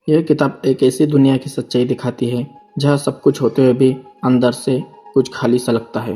यह किताब एक ऐसी दुनिया की सच्चाई दिखाती है जहाँ सब कुछ होते हुए भी अंदर से कुछ खाली सा लगता है।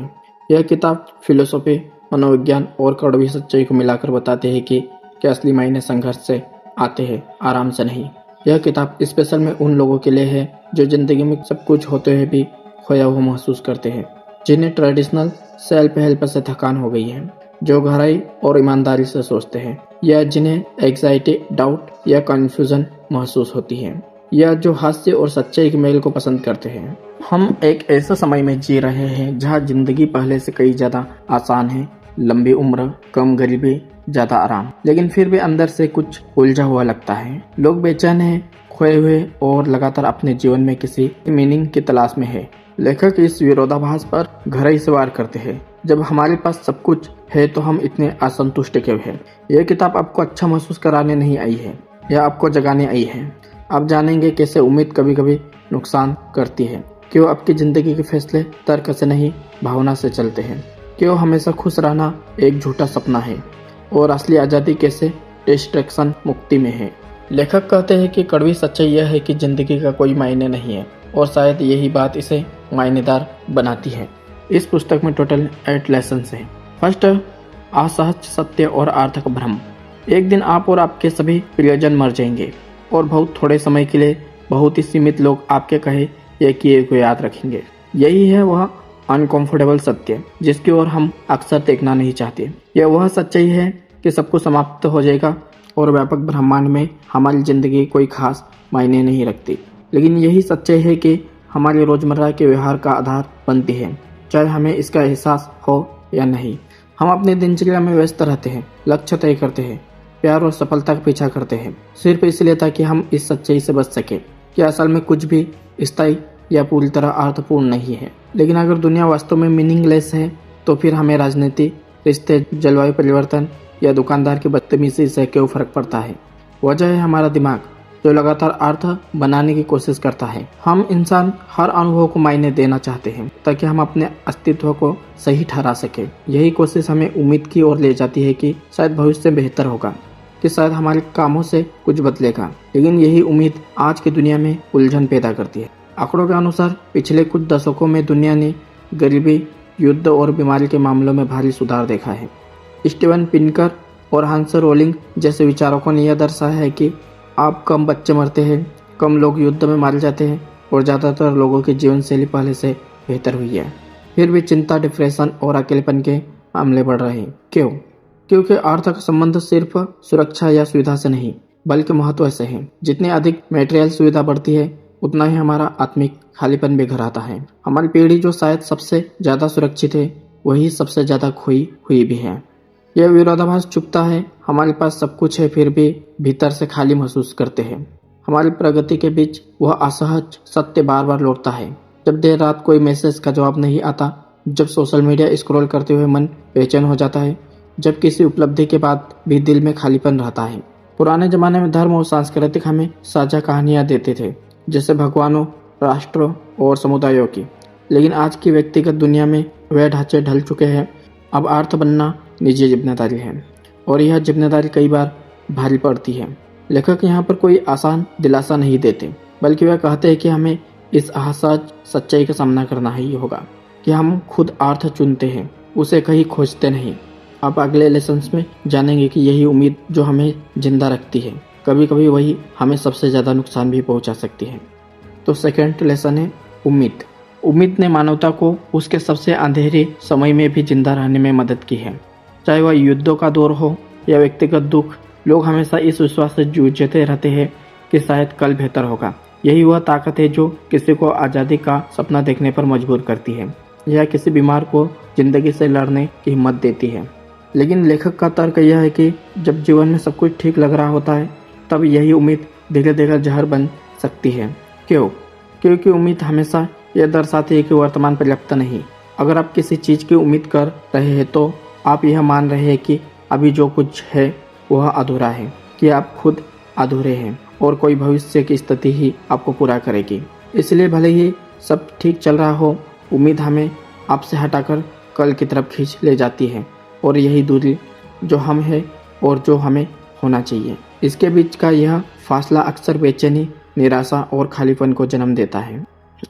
यह किताब फिलोसॉफी, मनोविज्ञान और कड़वी सच्चाई को मिलाकर बताती है कि असली मायने संघर्ष से आते हैं, आराम से नहीं। यह किताब स्पेशल में उन लोगों के लिए है जो जिंदगी में सब कुछ होते हुए भी खोया हुआ महसूस करते हैं, जिन्हें ट्रेडिशनल सेल्फ हेल्प से थकान हो गई है, जो गहराई और ईमानदारी से सोचते हैं, या जिन्हें एग्जाइटी, डाउट या कंफ्यूजन महसूस होती है, या जो हास्य और सच्चाई के मेल को पसंद करते हैं। हम एक ऐसे समय में जी रहे हैं जहां जिंदगी पहले से कई ज्यादा आसान है। लंबी उम्र, कम गरीबी, ज्यादा आराम, लेकिन फिर भी अंदर से कुछ उलझा हुआ लगता है। लोग बेचैन हैं, खोए हुए और लगातार अपने जीवन में किसी मीनिंग की तलाश में है। लेखक इस विरोधाभास पर गहराई से वार करते हैं। जब हमारे पास सब कुछ है तो हम इतने असंतुष्ट क्यों हैं? यह किताब आपको अच्छा महसूस कराने नहीं आई है, यह आपको जगाने आई है। आप जानेंगे कैसे उम्मीद कभी कभी नुकसान करती है, क्यों आपकी जिंदगी के फैसले तर्क से नहीं भावना से चलते हैं, क्यों हमेशा खुश रहना एक झूठा सपना है, और असली आज़ादी कैसे डिस्ट्रैक्शन मुक्ति में है। लेखक कहते हैं कि कड़वी सच्चाई यह है कि जिंदगी का कोई मायने नहीं है, और शायद यही बात इसे मायनेदार बनाती है। इस पुस्तक में टोटल 8 लेसन्स हैं। फर्स्ट, असहज सत्य और आर्थक भ्रम। एक दिन आप और आपके सभी प्रियजन मर जाएंगे, और बहुत थोड़े समय के लिए बहुत ही सीमित लोग आपके कहे या किए को याद रखेंगे। यही है वह अनकंफर्टेबल सत्य जिसकी ओर हम अक्सर देखना नहीं चाहते। यह वह सच्चाई है कि सब कुछ समाप्त हो जाएगा और व्यापक ब्रह्मांड में हमारी जिंदगी कोई खास मायने नहीं रखती। लेकिन यही सच्चाई है कि हमारे रोजमर्रा के व्यवहार का आधार बनती है, चाहे हमें इसका एहसास हो या नहीं। हम अपनी दिनचर्या में व्यस्त रहते हैं, लक्ष्य तय करते हैं, प्यार और सफलता का पीछा करते हैं, सिर्फ इसलिए ताकि हम इस सच्चाई से बच सके कि असल में कुछ भी स्थायी या पूरी तरह अर्थपूर्ण नहीं है। लेकिन अगर दुनिया वास्तव में मीनिंगलेस है तो फिर हमें राजनीति, रिश्ते, जलवायु परिवर्तन या दुकानदार की बदतमीजी से क्यों फर्क पड़ता है? वजह है हमारा दिमाग जो लगातार अर्थ बनाने की कोशिश करता है। हम इंसान हर अनुभव को मायने देना चाहते हैं ताकि हम अपने अस्तित्व को सही ठहरा सके। यही कोशिश हमें उम्मीद की ओर ले जाती है कि शायद भविष्य बेहतर होगा, कि शायद हमारे कामों से कुछ बदलेगा। लेकिन यही उम्मीद आज की दुनिया में उलझन पैदा करती है। आंकड़ों के अनुसार पिछले कुछ दशकों में दुनिया ने गरीबी, युद्ध और बीमारी के मामलों में भारी सुधार देखा है। स्टीवन पिनकर और हंस रोलिंग जैसे विचारकों ने यह दर्शाया है कि अब कम बच्चे मरते हैं, कम लोग युद्ध में मारे जाते हैं और ज़्यादातर लोगों की जीवन शैली पहले से बेहतर हुई है। फिर भी चिंता, डिप्रेशन और अकेलेपन के मामले बढ़ रहे हैं। क्यों? क्योंकि अर्थ का संबंध सिर्फ सुरक्षा या सुविधा से नहीं बल्कि महत्व से है। जितनी अधिक मटेरियल सुविधा बढ़ती है उतना ही हमारा आत्मिक खालीपन भी घर आता है। हमारी पीढ़ी जो शायद सबसे ज्यादा सुरक्षित है वही सबसे ज्यादा खोई हुई भी है। यह विरोधाभास चुपता है। हमारे पास सब कुछ है फिर भी भीतर से खाली महसूस करते हैं। हमारी प्रगति के बीच वह असहज सत्य बार बार लौटता है। जब देर रात कोई मैसेज का जवाब नहीं आता, जब सोशल मीडिया स्क्रॉल करते हुए मन बेचैन हो जाता है, जब किसी उपलब्धि के बाद भी दिल में खालीपन रहता है। पुराने जमाने में धर्म और सांस्कृतिक हमें साझा कहानियां देते थे, जैसे भगवानों, राष्ट्रों और समुदायों की। लेकिन आज की व्यक्तिगत दुनिया में वह ढांचे ढल चुके हैं। अब अर्थ बनना निजी जिम्मेदारी है, और यह जिम्मेदारी कई बार भारी पड़ती है। लेखक यहाँ पर कोई आसान दिलासा नहीं देते, बल्कि वह कहते हैं कि हमें इस असहज सच्चाई का सामना करना ही होगा कि हम खुद अर्थ चुनते हैं, उसे कहीं खोजते नहीं। आप अगले लेसन्स में जानेंगे कि यही उम्मीद जो हमें जिंदा रखती है, कभी कभी वही हमें सबसे ज़्यादा नुकसान भी पहुंचा सकती है। तो सेकंड लेसन है उम्मीद। उम्मीद ने मानवता को उसके सबसे अंधेरे समय में भी जिंदा रहने में मदद की है। चाहे वह युद्धों का दौर हो या व्यक्तिगत दुख, लोग हमेशा इस विश्वास से जूझते रहते हैं कि शायद कल बेहतर होगा। यही वह ताकत है जो किसी को आज़ादी का सपना देखने पर मजबूर करती है, या किसी बीमार को जिंदगी से लड़ने की हिम्मत देती है। लेकिन लेखक का तर्क यह है कि जब जीवन में सब कुछ ठीक लग रहा होता है तब यही उम्मीद धीरे धीरे जहर बन सकती है। क्यों? क्योंकि उम्मीद हमेशा यह दर्शाती है कि वर्तमान पर्याप्त नहीं। अगर आप किसी चीज़ की उम्मीद कर रहे हैं तो आप यह मान रहे हैं कि अभी जो कुछ है वह अधूरा है, कि आप खुद अधूरे हैं और कोई भविष्य की स्थिति ही आपको पूरा करेगी। इसलिए भले ही सब ठीक चल रहा हो, उम्मीद हमें आपसे हटाकर कल की तरफ खींच ले जाती है, और यही दूरी जो हम हैं और जो हमें होना चाहिए, इसके बीच का यह फासला अक्सर बेचैनी निराशा और खालीपन को जन्म देता है।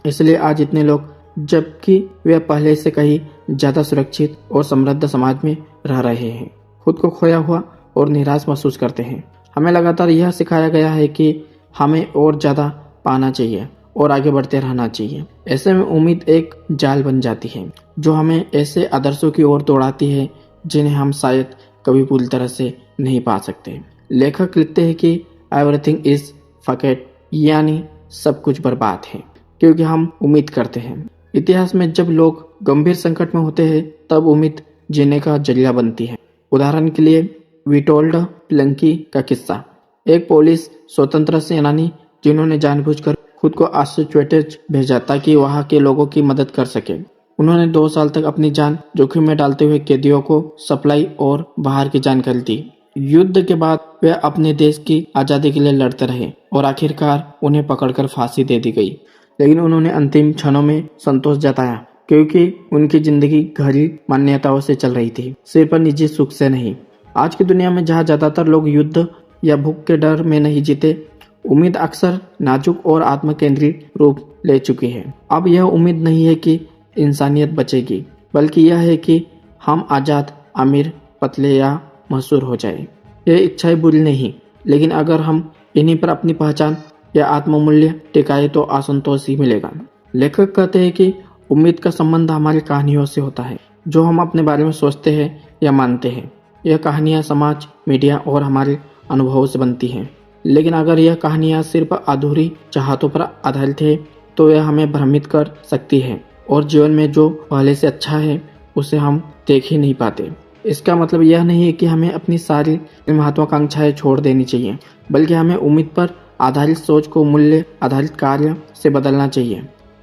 इसलिए आज इतने लोग, जबकि वे पहले से कहीं ज्यादा सुरक्षित और समृद्ध समाज में रह रहे हैं, खुद को खोया हुआ और निराश महसूस करते हैं। हमें लगातार यह सिखाया गया है कि हमें और ज्यादा पाना चाहिए और आगे बढ़ते रहना चाहिए। ऐसे में उम्मीद एक जाल बन जाती है जो हमें ऐसे आदर्शों की ओर दौड़ाती है जिन्हें हम शायद कभी पूरी तरह से नहीं पा सकते। लेखक लिखते हैं कि एवरीथिंग इज फकेट, यानी सब कुछ बर्बाद है, क्योंकि हम उम्मीद करते हैं। इतिहास में जब लोग गंभीर संकट में होते हैं तब उम्मीद जीने का जरिया बनती है। उदाहरण के लिए विटोल्ड प्लंकी का किस्सा, एक पोलिश स्वतंत्रता सेनानी जिन्होंने जानबूझकर खुद को ऑस्ट्रिच भेजा ताकि वहां के लोगों की मदद कर सके। उन्होंने 2 साल तक अपनी जान जोखिम में डालते हुए कैदियों को सप्लाई और बाहर की जानकारी दी। युद्ध के बाद वे अपने देश की आजादी के लिए लड़ते रहे और आखिरकार उन्हें पकड़कर फांसी दे दी गई। लेकिन उन्होंने अंतिम क्षणों में संतोष जताया क्योंकि उनकी जिंदगी घरी मान्यताओं से चल रही थी, सिर्फ पर निजी सुख से नहीं। आज की दुनिया में जहाँ ज्यादातर लोग युद्ध या भूख के डर में नहीं जीते, उम्मीद अक्सर नाजुक और आत्मकेंद्रित रूप ले चुकी है। अब यह उम्मीद नहीं है कि इंसानियत बचेगी, बल्कि यह है कि हम आजाद, अमीर, पतले या मशहूर हो जाए। यह इच्छाएं बुरी नहीं, लेकिन अगर हम इन्हीं पर अपनी पहचान या आत्ममूल्य टिकाए तो असंतोष ही मिलेगा। लेखक कहते हैं कि उम्मीद का संबंध हमारी कहानियों से होता है, जो हम अपने बारे में सोचते हैं या मानते हैं। यह कहानियां समाज, मीडिया और हमारे अनुभवों से बनती हैं। लेकिन अगर यह कहानियां सिर्फ अधूरी चाहतों पर आधारित है तो यह हमें भ्रमित कर सकती है और जीवन में जो पहले से अच्छा है उसे हम देख ही नहीं पाते। इसका मतलब यह नहीं है कि हमें अपनी सारी महत्वाकांक्षाएं छोड़ देनी चाहिए, बल्कि हमें उम्मीद पर आधारित सोच को मूल्य आधारित कार्य से बदलना चाहिए।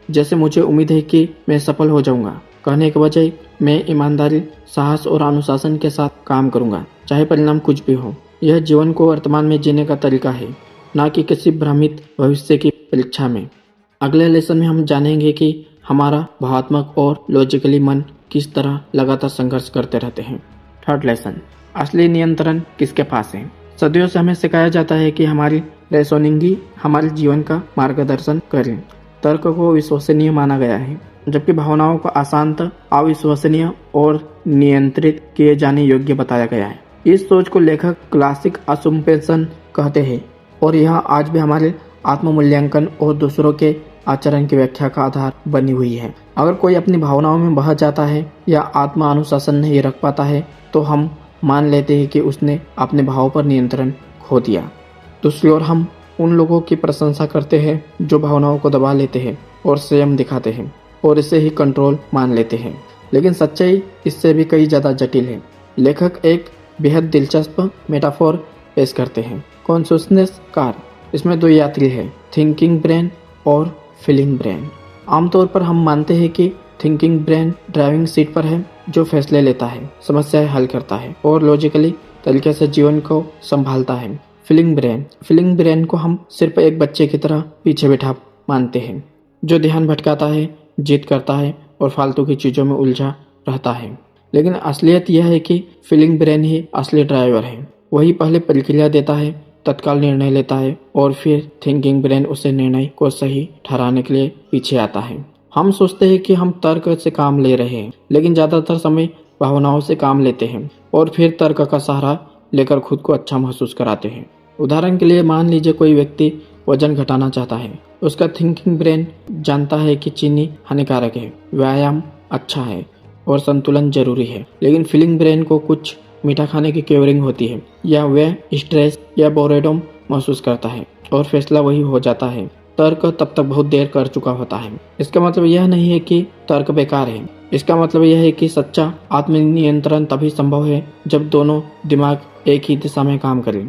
जैसे मुझे उम्मीद है कि मैं सफल हो जाऊंगा कहने के बजाय मैं ईमानदारी, साहस और अनुशासन के साथ काम करूंगा, चाहे परिणाम कुछ भी हो। यह जीवन को वर्तमान में जीने का तरीका है, न कि किसी भ्रमित भविष्य की परीक्षा में। अगले लेसन में हम जानेंगे कि हमारा भावात्मक और लॉजिकली मन किस तरह लगातार संघर्ष करते रहते हैं। थर्ड लेसन, असली नियंत्रण किसके पास है। सदियों से हमें सिखाया जाता है कि हमारी रेसोनिंग ही हमारे जीवन का मार्गदर्शन करे। तर्क को विश्वसनीय माना गया है, जबकि भावनाओं को अशांत, अविश्वसनीय और नियंत्रित किए जाने योग्य बताया गया है। इस सोच को लेखक क्लासिक असुम्पेशन कहते हैं और यह आज भी हमारे आत्ममूल्यांकन और दूसरों के आचरण की व्याख्या का आधार बनी हुई है। अगर कोई अपनी भावनाओं में बह जाता है या आत्म अनुशासन नहीं रख पाता है तो हम मान लेते हैं कि उसने अपने भावों पर नियंत्रण खो दिया। दूसरी ओर हम उन लोगों की प्रशंसा करते हैं जो भावनाओं को दबा लेते हैं और संयम दिखाते हैं और इसे ही कंट्रोल मान लेते हैं। लेकिन सच्चाई इससे भी कई ज्यादा जटिल है। लेखक एक बेहद दिलचस्प मेटाफोर पेश करते हैं, कॉन्शियसनेस कार। इसमें 2 यात्री हैं, थिंकिंग ब्रेन और फीलिंग ब्रेन। आमतौर पर हम मानते हैं कि थिंकिंग ब्रेन ड्राइविंग सीट पर है, जो फैसले लेता है, समस्याएं हल करता है और लॉजिकली तरीके से जीवन को संभालता है। फीलिंग ब्रेन को हम सिर्फ एक बच्चे की तरह पीछे बैठा मानते हैं, जो ध्यान भटकाता है, जिद करता है और फालतू की चीजों में उलझा रहता है। लेकिन असलियत यह है कि फीलिंग ब्रेन ही असली ड्राइवर है। वही पहले प्रतिक्रिया देता है, तत्काल निर्णय लेता है और फिर थिंकिंग ब्रेन उसे निर्णय को सही ठहराने के लिए पीछे आता है। हम सोचते हैं कि हम तर्क से काम ले रहे हैं, लेकिन ज्यादातर समय भावनाओं से काम लेते हैं और फिर तर्क का सहारा लेकर खुद को अच्छा महसूस कराते हैं। उदाहरण के लिए मान लीजिए कोई व्यक्ति वजन घटाना चाहता है। उसका थिंकिंग ब्रेन जानता है कि चीनी हानिकारक है, व्यायाम अच्छा है और संतुलन जरूरी है। लेकिन फीलिंग ब्रेन को कुछ मीठा खाने की क्रेविंग होती है या वह स्ट्रेस या बोरेडम महसूस करता है और फैसला वही हो जाता है। तर्क तब तक बहुत देर कर चुका होता है। इसका मतलब यह नहीं है कि तर्क बेकार है, इसका मतलब यह है कि सच्चा आत्मनियंत्रण तभी संभव है जब दोनों दिमाग एक ही दिशा में काम करें।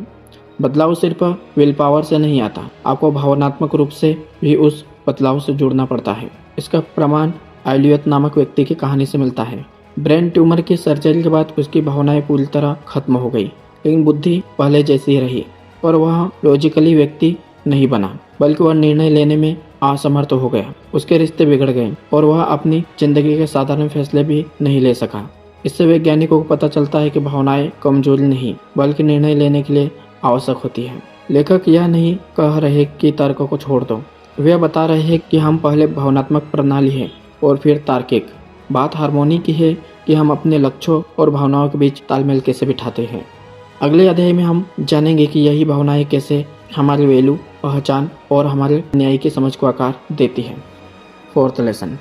बदलाव सिर्फ विल पावर से नहीं आता, आपको भावनात्मक रूप से भी उस बदलाव से जुड़ना पड़ता है। इसका प्रमाण एलियट नामक व्यक्ति की कहानी से मिलता है। ब्रेन ट्यूमर की सर्जरी के बाद उसकी भावनाएं पूरी तरह खत्म हो गई, लेकिन बुद्धि पहले जैसी ही रही। पर वह लॉजिकली व्यक्ति नहीं बना, बल्कि वह निर्णय लेने में असमर्थ हो गया। उसके रिश्ते बिगड़ गए और वह अपनी जिंदगी के साधारण फैसले भी नहीं ले सका। इससे वैज्ञानिकों को पता चलता है कि भावनाएं कमजोरी नहीं, बल्कि निर्णय लेने के लिए आवश्यक होती है। लेखक यह नहीं कह रहे कि तर्क को छोड़ दो, वे बता रहे हैं कि हम पहले भावनात्मक प्रणाली है और फिर तार्किक। बात हार्मोनी की है कि हम अपने लक्ष्यों और भावनाओं के बीच तालमेल कैसे बिठाते हैं। अगले अध्याय में हम जानेंगे कि यही भावनाएं कैसे हमारे वैल्यू, पहचान और हमारे न्याय की समझ को आकार देती हैं। फोर्थ लेसन,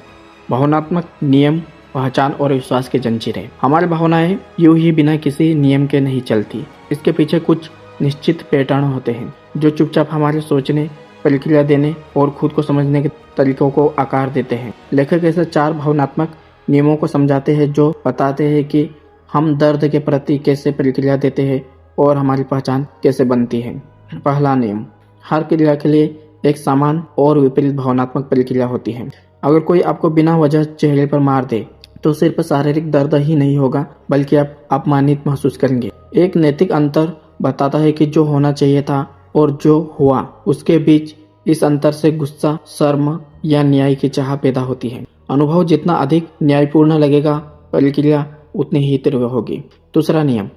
भावनात्मक नियम, पहचान और विश्वास की जंजीरें। हमारी भावनाएं यूं ही बिना किसी नियम के नहीं चलती। इसके पीछे कुछ निश्चित पैटर्न होते हैं जो चुपचाप हमारे सोचने, प्रतिक्रिया देने और खुद को समझने के तरीकों को आकार देते हैं। लेखक ऐसे 4 भावनात्मक नियमों को समझाते हैं जो बताते हैं कि हम दर्द के प्रति कैसे प्रतिक्रिया देते हैं और हमारी पहचान कैसे बनती है। पहला नियम, हर क्रिया के लिए एक समान और विपरीत भावनात्मक प्रतिक्रिया होती है। अगर कोई आपको बिना वजह चेहरे पर मार दे तो सिर्फ शारीरिक दर्द ही नहीं होगा, बल्कि आप अपमानित महसूस करेंगे। एक नैतिक अंतर बताता है कि जो होना चाहिए था और जो हुआ उसके बीच इस अंतर से गुस्सा, शर्म या न्याय की चाह पैदा होती है। अनुभव जितना अधिक न्यायपूर्ण लगेगा, प्रतिक्रिया उतनी ही तीव्र होगी। दूसरा नियम,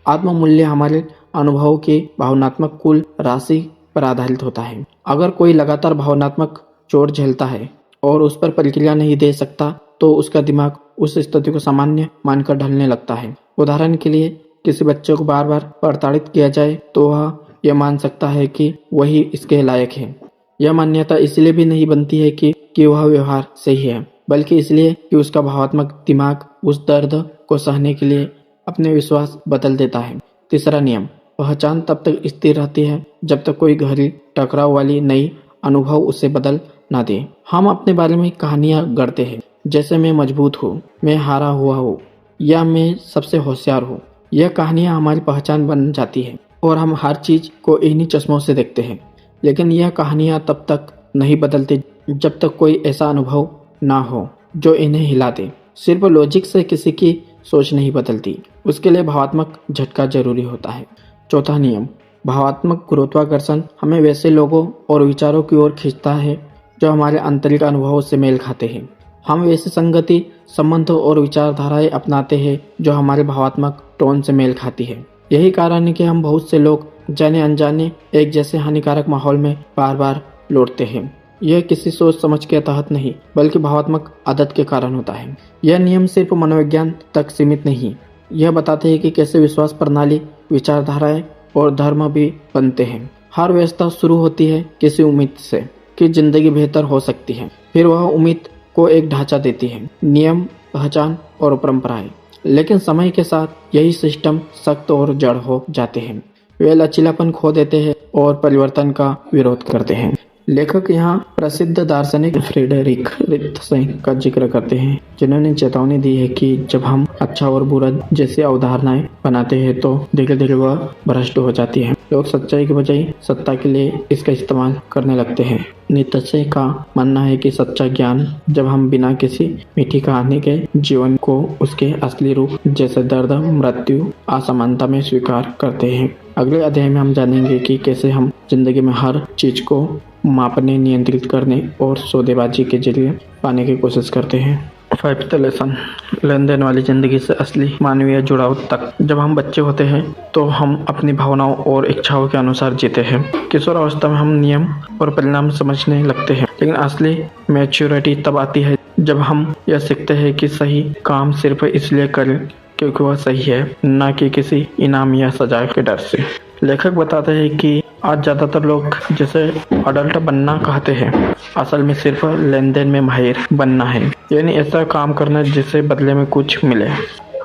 आत्ममूल्य हमारे अनुभव के भावनात्मक कुल राशि पर आधारित होता है। अगर कोई लगातार भावनात्मक चोट झेलता है और उस पर प्रतिक्रिया नहीं दे सकता तो उसका दिमाग उस स्थिति को सामान्य मानकर ढलने लगता है। उदाहरण के लिए, किसी बच्चे को बार बार प्रताड़ित किया जाए तो वह यह मान सकता है कि वही इसके लायक है। यह मान्यता इसलिए भी नहीं बनती है कि वह व्यवहार सही है, बल्कि इसलिए कि उसका भावनात्मक दिमाग उस दर्द को सहने के लिए अपने विश्वास बदल देता है। तीसरा नियम, पहचान तब तक स्थिर रहती है जब तक कोई गहरी टकराव वाली नई अनुभव उसे बदल ना दे। हम अपने बारे में कहानियां गढ़ते हैं, जैसे मैं मजबूत हूँ, मैं हारा हुआ हूँ या मैं सबसे होशियार हूँ। यह कहानियां हमारी पहचान बन जाती है और हम हर चीज को इन्हीं चश्मों से देखते हैं। लेकिन यह कहानियां तब तक नहीं बदलती जब तक कोई ऐसा अनुभव ना हो जो इन्हें हिला दे। सिर्फ लॉजिक से किसी की सोच नहीं बदलती, उसके लिए भावात्मक झटका जरूरी होता है। चौथा नियम, भावात्मक गुरुत्वाकर्षण हमें वैसे लोगों और विचारों की ओर खींचता है जो हमारे आंतरिक अनुभवों से मेल खाते हैं। हम वैसे संगति, संबंध और विचारधाराएं अपनाते हैं जो हमारे भावात्मक टोन से मेल खाती है। यही कारण है कि हम बहुत से लोग जाने अनजाने एक जैसे हानिकारक माहौल में बार बार लौटते हैं। यह किसी सोच समझ के तहत नहीं, बल्कि भावात्मक आदत के कारण होता है। यह नियम सिर्फ मनोविज्ञान तक सीमित नहीं, यह बताते हैं कि कैसे विश्वास प्रणाली, विचारधाराएं और धर्म भी बनते हैं। हर व्यवस्था शुरू होती है किसी उम्मीद से कि जिंदगी बेहतर हो सकती है। फिर वह उम्मीद को एक ढांचा देती है, नियम, पहचान और परंपराएं। लेकिन समय के साथ यही सिस्टम सख्त और जड़ हो जाते हैं। वे लचीलापन खो देते हैं और परिवर्तन का विरोध करते हैं। लेखक यहाँ प्रसिद्ध दार्शनिक फ्रेडरिक नीत्शे का जिक्र करते हैं, जिन्होंने चेतावनी दी है कि जब हम अच्छा और बुरा जैसी अवधारणाएं बनाते हैं तो धीरे धीरे वह भ्रष्ट हो जाती है। लोग सच्चाई के बजाय सत्ता के लिए इसका इस्तेमाल करने लगते हैं। नीत्शे का मानना है कि सच्चा ज्ञान जब हम बिना किसी मीठी कहानी के जीवन को उसके असली रूप जैसे दर्द, मृत्यु, असमानता में स्वीकार करते हैं। अगले अध्याय में हम जानेंगे कि कैसे हम जिंदगी में हर चीज को मापने, नियंत्रित करने और सौदेबाजी के जरिए पाने की कोशिश करते हैं। 5th लेसन, लेन देन वाली जिंदगी से असली मानवीय जुड़ाव तक। जब हम बच्चे होते हैं तो हम अपनी भावनाओं और इच्छाओं के अनुसार जीते हैं। किशोर अवस्था में हम नियम और परिणाम समझने लगते हैं, लेकिन असली मैच्योरिटी तब आती है जब हम यह सीखते हैं कि सही काम सिर्फ इसलिए करें क्योंकि वह सही है, न कि किसी इनाम या सजा के डर से। लेखक बताते हैं कि आज ज्यादातर लोग जिसे अडल्ट बनना कहते हैं, असल में सिर्फ लेन देन में माहिर बनना है, यानी ऐसा काम करना जिससे बदले में कुछ मिले।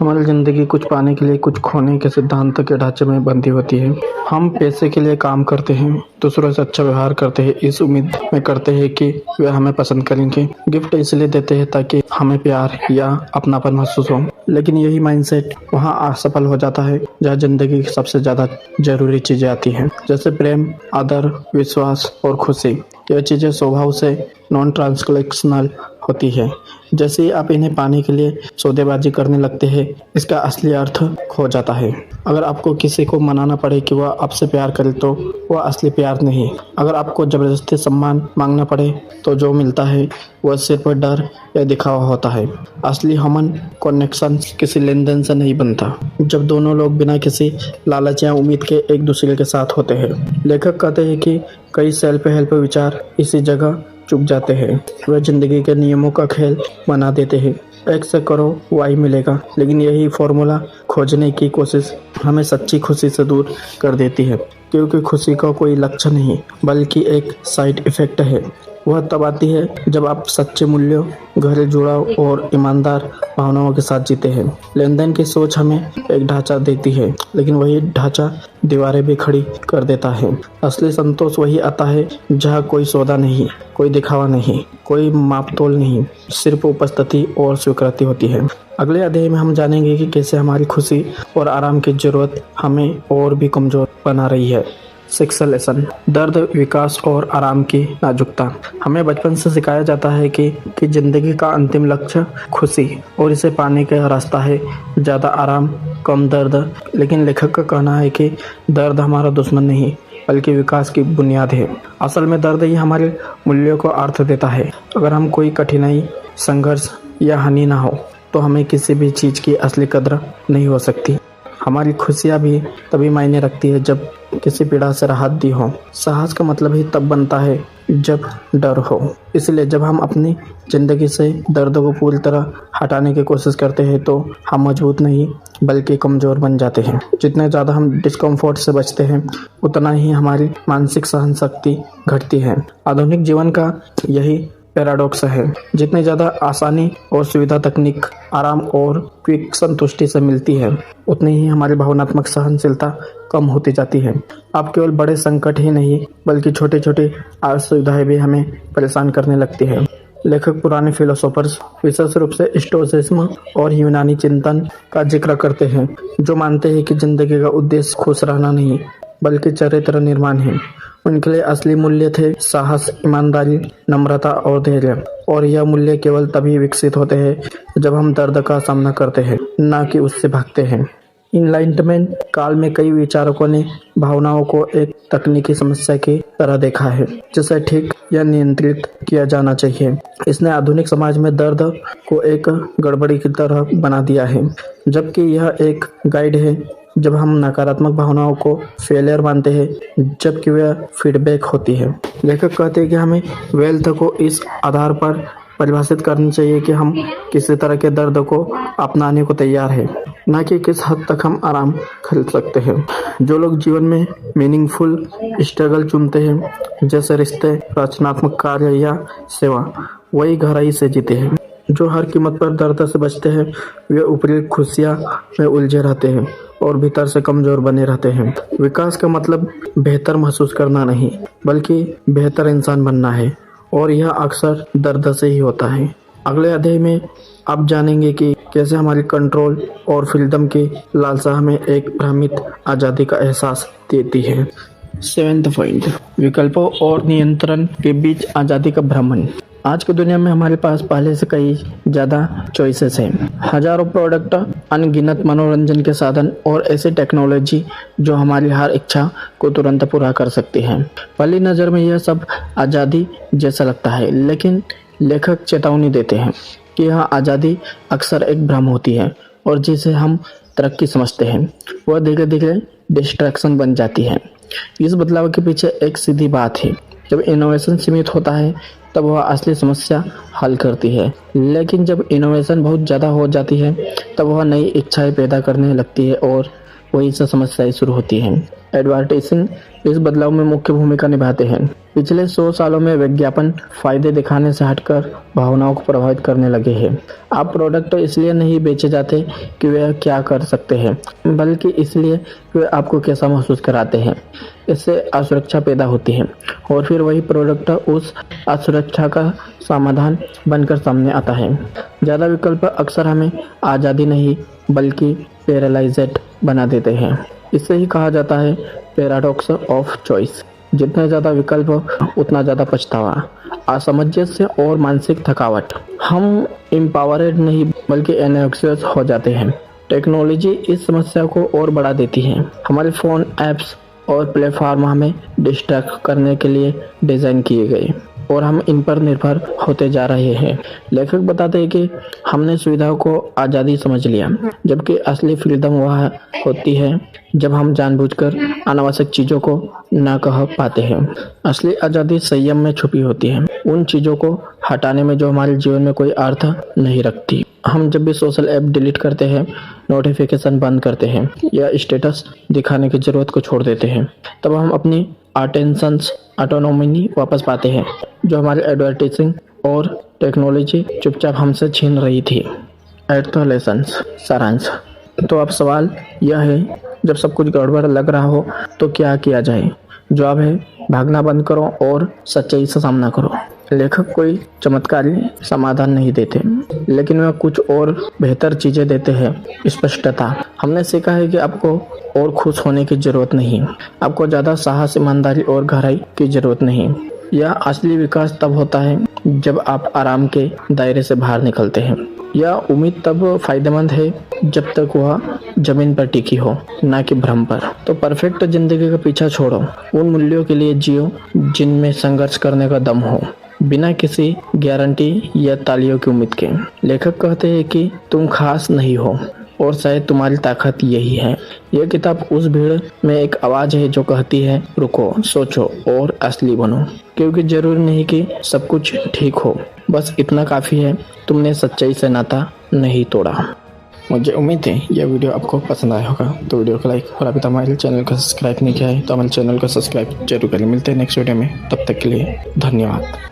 हमारी जिंदगी कुछ पाने के लिए कुछ खोने के सिद्धांत के ढांचे में बंधी होती है। हम पैसे के लिए काम करते हैं, दूसरों से अच्छा व्यवहार करते हैं, इस उम्मीद में करते हैं कि वे हमें पसंद करेंगे। गिफ्ट इसलिए देते हैं ताकि हमें प्यार या अपनापन महसूस हो। लेकिन यही माइंडसेट वहाँ असफल हो जाता है जहाँ जिंदगी की सबसे ज्यादा जरूरी चीजें आती हैं, जैसे प्रेम, आदर, विश्वास और खुशी। यह चीजें स्वभाव से नॉन ट्रांसलेशनल होती है। जैसे ही आप इन्हें पाने के लिए सौदेबाजी करने लगते हैं, इसका असली अर्थ खो जाता है। अगर आपको किसी को मनाना पड़े कि वह आपसे प्यार करे तो वह असली प्यार नहीं। अगर आपको ज़बरदस्ती सम्मान मांगना पड़े तो जो मिलता है वह सिर्फ डर या दिखावा होता है। असली ह्यूमन कनेक्शन किसी लेन देन से नहीं बनता, जब दोनों लोग बिना किसी लालच या उम्मीद के एक दूसरे के साथ होते हैं। लेखक कहते हैं कि कई सेल्फ हेल्प विचार इसी जगह चुप जाते हैं। वह जिंदगी के नियमों का खेल बना देते हैं। एक्स करो वाई मिलेगा, लेकिन यही फॉर्मूला खोजने की कोशिश हमें सच्ची खुशी से दूर कर देती है, क्योंकि खुशी का कोई लक्ष्य नहीं बल्कि एक साइड इफेक्ट है। वह तब आती है जब आप सच्चे मूल्यों, गहरे जुड़ाव और ईमानदार भावनाओं के साथ जीते हैं। लेन देन की सोच हमें एक ढांचा देती है, लेकिन वही ढांचा दीवारें भी खड़ी कर देता है। असली संतोष वही आता है जहाँ कोई सौदा नहीं, कोई दिखावा नहीं, कोई मापतोल नहीं, सिर्फ उपस्थिति और स्वीकृति होती है। अगले अध्याय में हम जानेंगे कि कैसे हमारी खुशी और आराम की जरूरत हमें और भी कमजोर बना रही है। 6 लेसन, दर्द, विकास और आराम की नाजुकता। हमें बचपन से सिखाया जाता है कि जिंदगी का अंतिम लक्ष्य खुशी और इसे पाने का रास्ता है ज़्यादा आराम, कम दर्द। लेकिन लेखक का कहना है कि दर्द हमारा दुश्मन नहीं बल्कि विकास की बुनियाद है। असल में दर्द ही हमारे मूल्यों को अर्थ देता है। अगर हम कोई कठिनाई, संघर्ष या हानि ना हो तो हमें किसी भी चीज़ की असली कदर नहीं हो सकती। हमारी खुशियाँ भी तभी मायने रखती है जब किसी पीड़ा से राहत दी हो। साहस का मतलब ही तब बनता है जब डर हो। इसलिए जब हम अपनी ज़िंदगी से दर्द को पूरी तरह हटाने की कोशिश करते हैं तो हम मजबूत नहीं बल्कि कमज़ोर बन जाते हैं। जितने ज़्यादा हम डिस्कम्फर्ट से बचते हैं उतना ही हमारी मानसिक सहन शक्ति घटती है। आधुनिक जीवन का यही पैराडॉक्स है। जितनी ज़्यादा आसानी और सुविधा, तकनीक, आराम और क्विक संतुष्टि से मिलती है, उतनी ही हमारी भावनात्मक सहनशीलता कम होती जाती है। अब केवल बड़े संकट ही नहीं बल्कि छोटे छोटे असुविधाएं भी हमें परेशान करने लगती है। लेखक पुराने फिलोसोफर्स, विशेष रूप से स्टोइसिज्म और यूनानी चिंतन का जिक्र करते हैं, जो मानते हैं कि जिंदगी का उद्देश्य खुश रहना नहीं बल्कि चरित्र निर्माण है। उनके लिए असली मूल्य थे साहस, ईमानदारी, नम्रता और धैर्य। और यह मूल्य केवल तभी विकसित होते हैं जब हम दर्द का सामना करते हैं, न कि उससे भागते हैं। इनलाइटमेंट काल में कई विचारकों ने भावनाओं को एक तकनीकी समस्या की तरह देखा है जिसे ठीक या नियंत्रित किया जाना चाहिए। इसने आधुनिक समाज में दर्द को एक गड़बड़ी की तरह बना दिया है, जबकि यह एक गाइड है। जब हम नकारात्मक भावनाओं को फेलियर मानते हैं जबकि वह फीडबैक होती है। लेखक कहते हैं कि हमें वेल्थ को इस आधार पर परिभाषित करनी चाहिए कि हम किसी तरह के दर्द को अपनाने को तैयार हैं, न कि किस हद तक हम आराम खरीद सकते हैं। जो लोग जीवन में मीनिंगफुल स्ट्रगल चुनते हैं, जैसे रिश्ते, रचनात्मक कार्य या सेवा, वही गहराई से जीते हैं। जो हर कीमत पर दर्द से बचते हैं वे ऊपरी खुशियाँ में उलझे रहते हैं और भीतर से कमजोर बने रहते हैं। विकास का मतलब बेहतर महसूस करना नहीं बल्कि बेहतर इंसान बनना है, और यह अक्सर दर्द से ही होता है। अगले अध्याय में आप जानेंगे कि कैसे हमारी कंट्रोल और फ्रीडम की लालसा हमें एक भ्रमित आज़ादी का एहसास देती है। 7वां पॉइंट, विकल्पों और नियंत्रण के बीच आज़ादी का भ्रमण। आज की दुनिया में हमारे पास पहले से कई ज़्यादा चॉइसेस हैं। हजारों प्रोडक्ट, अनगिनत मनोरंजन के साधन और ऐसी टेक्नोलॉजी जो हमारी हर इच्छा को तुरंत पूरा कर सकती है। पहली नज़र में यह सब आज़ादी जैसा लगता है, लेकिन लेखक चेतावनी देते हैं कि यह आज़ादी अक्सर एक भ्रम होती है और जिसे हम तरक्की समझते हैं वह धीरे धीरे डिस्ट्रैक्शन बन जाती है। इस बदलाव के पीछे एक सीधी बात है, जब इनोवेशन सीमित होता है तब वह असली समस्या हल करती है, लेकिन जब इनोवेशन बहुत ज़्यादा हो जाती है तब वह नई इच्छाएं पैदा करने लगती है और वही से समस्याएं शुरू होती हैं। एडवर्टाइजिंग इस बदलाव में मुख्य भूमिका निभाते हैं। पिछले 100 सालों में विज्ञापन फायदे दिखाने से हटकर भावनाओं को प्रभावित करने लगे हैं। अब प्रोडक्ट इसलिए नहीं बेचे जाते कि वे क्या कर सकते हैं, बल्कि इसलिए कि वे आपको कैसा महसूस कराते हैं। इससे असुरक्षा पैदा होती है और फिर वही प्रोडक्ट उस असुरक्षा का समाधान बनकर सामने आता है। ज़्यादा विकल्प अक्सर हमें आज़ादी नहीं बल्कि पैरालाइज्ड बना देते हैं। इसे ही कहा जाता है पैराडॉक्स ऑफ चॉइस। जितने ज़्यादा विकल्प उतना ज़्यादा पछतावा। असमंजस और मानसिक थकावट। हम एम्पावरेड नहीं बल्कि एनएक्सियस हो जाते हैं। टेक्नोलॉजी इस समस्या को और बढ़ा देती है। हमारे फ़ोन, ऐप्स और प्लेटफॉर्म हमें डिस्ट्रैक्ट करने के लिए डिज़ाइन किए गए और हम इन पर निर्भर होते जा रहे हैं। लेखक बताते हैं कि हमने सुविधाओं को आज़ादी समझ लिया, जबकि असली फ्रीडम वह होती है जब हम जानबूझकर अनावश्यक चीज़ों को ना कह पाते हैं। असली आज़ादी संयम में छुपी होती है, उन चीज़ों को हटाने में जो हमारे जीवन में कोई अर्थ नहीं रखती। हम जब भी सोशल ऐप डिलीट करते हैं, नोटिफिकेशन बंद करते हैं या स्टेटस दिखाने की ज़रूरत को छोड़ देते हैं, तब हम अपनी अटेंशंस ऑटोनॉमी वापस पाते हैं जो हमारे एडवर्टाइजिंग और टेक्नोलॉजी चुपचाप हमसे छीन रही थी। एट द लेसन्स सारांश। तो अब सवाल यह है, जब सब कुछ गड़बड़ लग रहा हो तो क्या किया जाए? जवाब है, भागना बंद करो और सच्चाई से सामना करो। लेखक कोई चमत्कारी समाधान नहीं देते, लेकिन वह कुछ और बेहतर चीजें देते हैं। स्पष्टता। हमने सीखा है कि आपको और खुश होने की जरूरत नहीं, आपको ज्यादा साहस, ईमानदारी और गहराई की जरूरत नहीं। यह असली विकास तब होता है जब आप आराम के दायरे से बाहर निकलते हैं। यह उम्मीद तब फायदेमंद है जब तक वह जमीन पर टिकी हो, ना कि भ्रम पर। तो परफेक्ट जिंदगी का पीछा छोड़ो, उन मूल्यों के लिए जियो जिनमें संघर्ष करने का दम हो, बिना किसी गारंटी या तालियों की उम्मीद के। लेखक कहते हैं कि तुम खास नहीं हो और शायद तुम्हारी ताकत यही है। यह किताब उस भीड़ में एक आवाज है जो कहती है, रुको, सोचो और असली बनो। क्योंकि जरूरी नहीं कि सब कुछ ठीक हो, बस इतना काफी है, तुमने सच्चाई से नाता नहीं तोड़ा। मुझे उम्मीद है यह वीडियो आपको पसंद आया होगा, तो वीडियो को लाइक और अभी तक हमारे चैनल को सब्सक्राइब नहीं किया है तो हमारे चैनल को सब्सक्राइब जरूर करें। मिलते हैं नेक्स्ट वीडियो में, तब तक के लिए धन्यवाद।